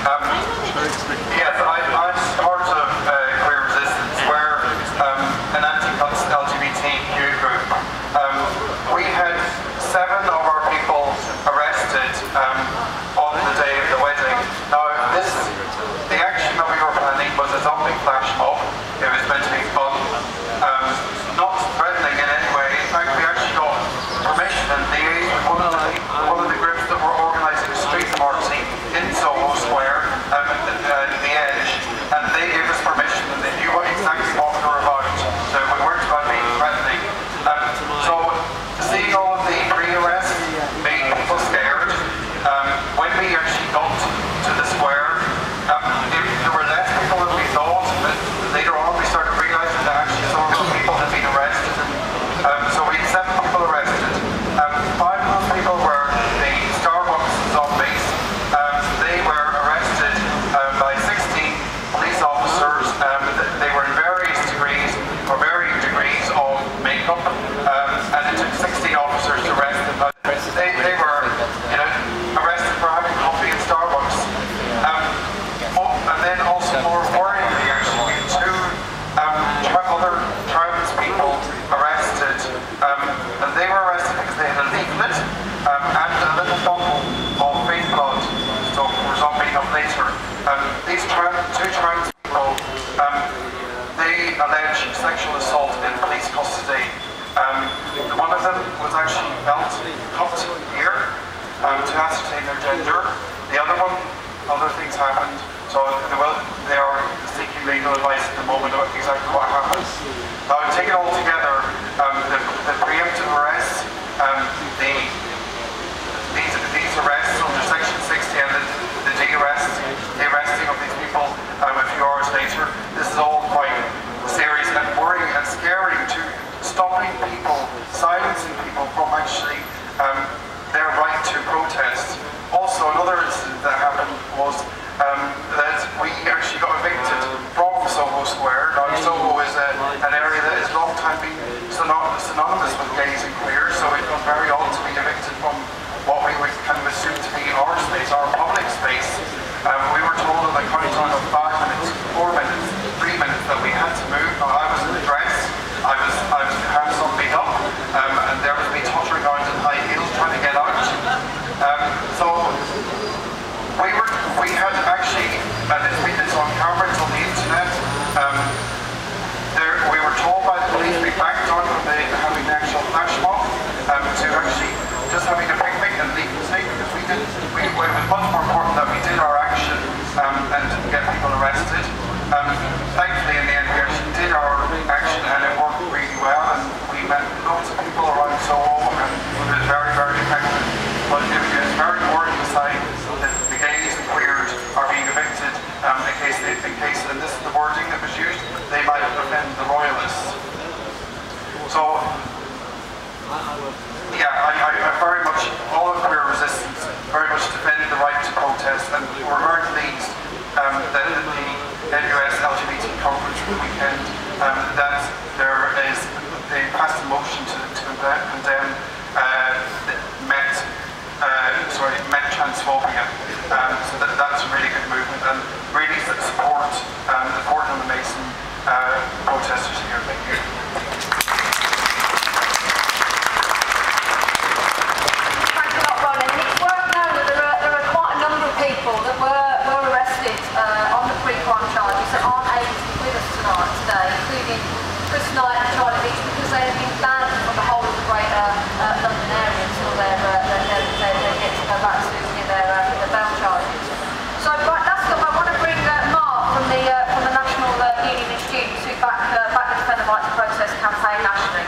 Yes, I'm part of Queer Resistance. We're an anti-cut LGBTQ group. We had 7 of our people arrested on the day of the wedding. Now, the action that we were planning was a zombie flash mob. It was meant to be fun, not threatening in any way. In fact, we actually got permission and liaised with one of the groups that were organising a street party in Soho Square at the Edge, and they gave us permission and they knew exactly what we were about, so we weren't about being threatening. So seeing all of the pre-arrests made people scared. When we actually got to the square, there were less people than we thought, but later on we started realising that actually some of those people had been arrested. So we had 7 people arrested. 5 of those people were the Starbucks zombies. They were arrested by 16 police officers. They were in various degrees or varying degrees of makeup, and it took 16 officers to arrest them. They were, arrested for having coffee at Starbucks. And then also more worryingly, actually, 2 other trans people arrested, and they were arrested because they had a leaflet and a little bottle of fake blood, so we're zombieing up later. These 2 trans people, they alleged sexual assault in police custody. One of them was actually cut here to ascertain their gender. The other one, other things happened, so they are seeking legal advice at the moment about exactly what happened. Now, taken all together, the preemptive arrests, these arrests under Section 60 and the arresting of these people a few hours later, this is all quite serious and worrying and scary to stopping people, silencing people from actually their right to protest. Also, another incident that happened was that we actually got evicted from Soho Square. Now, Soho is an area that has long time been synonymous with gays and queers, so it felt very odd to be evicted from what we would kind of assume to be our space, our public space. We were told in the countdown of 5 minutes, 4 minutes, 3 minutes that we had to move. Now, I was in a dress, I was half zombied up, and there was me tottering around in high heels trying to get out. So we had actually, and it's on camera, it's on the internet, we were told by the police we backed down from having the actual flash mob to actually just having a picnic and leave the state, because it was much more important that we did our action and get people arrested. Thankfully in the end we actually did our action and it worked really well, and we met lots of people around Soho and it was very, very effective. But it was very worrying to say that the gays and queers are being evicted in case, and this is the wording that was used, they might offend the royalists. So, yeah, I very much, all of Queer Resistance very much defend the right to protest, and we're very pleased that the NUS LGBT conference for the weekend, that they passed a motion to condemn Met transphobia. So that's a really good movement, and really support the Portland and Mason protesters here. Thank you. Thanks a lot, Ron. And it's worth knowing that there are quite a number of people that were arrested on the pre-crime charges that aren't able to be with us today, including Chris Knight and Charlie Beach, because they have been banned from the whole of the greater London area until they get to go back to their bail charges. So last up, I want to bring Mark from the National Union of Students, who back the Defend the Right to Protest campaign nationally.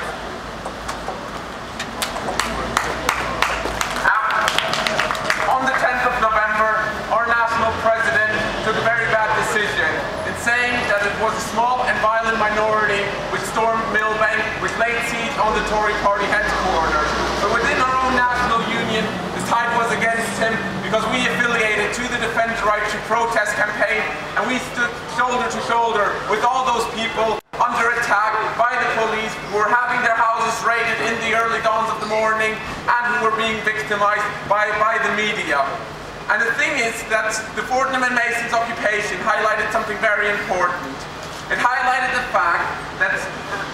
On the 10th of November, our national president took a very bad decision in saying that it was a small and violent minority which stormed Millbank, which laid siege on the Tory party headquarters. But within our own national union, the tide was against him, because we affiliated to the Defend the Right to Protest campaign, and we stood shoulder to shoulder with all those people under attack by the police, who were having their houses raided in the early dawns of the morning, and who were being victimized by the media. And the thing is that the Fortnum and Mason's occupation highlighted something very important. It highlighted the fact that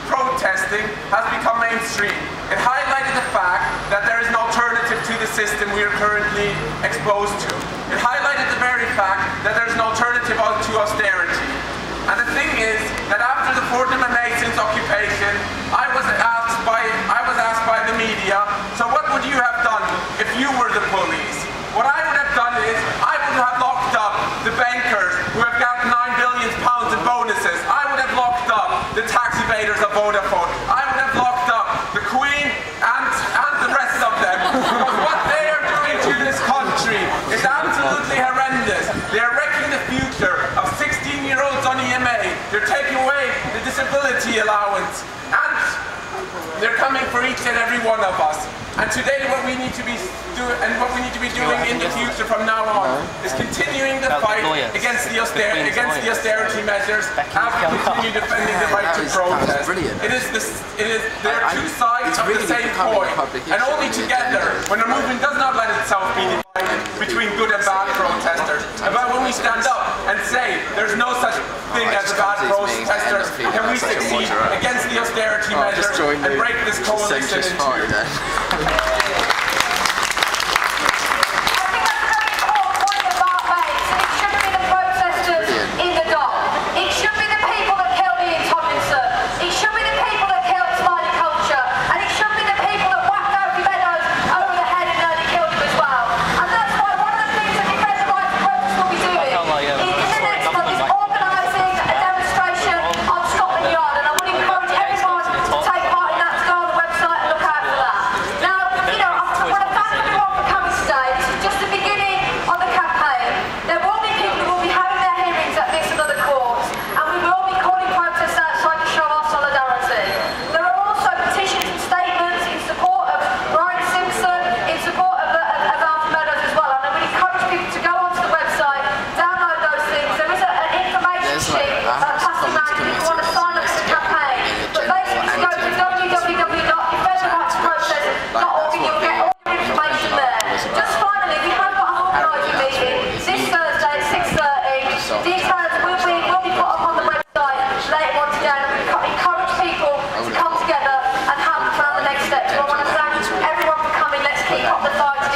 protesting has become mainstream. It highlighted the fact that there is an alternative to the system we are currently exposed to. It highlighted the very fact that there is an alternative to austerity. And the thing is that after the Fortnum and Mason's occupation, I was asked by the media, so what would you have done if you were the police? What I would have done is, I would have locked up the bankers who have got £9 billion in bonuses. I would have locked up the tax evaders of Vodafone. I would have locked up the Queen and the rest of them. Because what they are doing to this country is absolutely horrendous. They are wrecking the future of 16-year-olds on EMA. They're taking away the disability allowance. And they're coming for each and every one of us. And today what we need to be doing in the future from now on is continuing the fight against the austerity measures as we continue defending the right to protest. There are two sides of the same coin, and only together, when a movement does not let itself be divided between good and bad protesters, but when we stand up and say there's no such thing as bad protesters, can we succeed against the austerity measures and break this coalition in two. Encourage people to come together and have a plan on the next step. So I want to thank everyone for coming. Let's keep up the fight.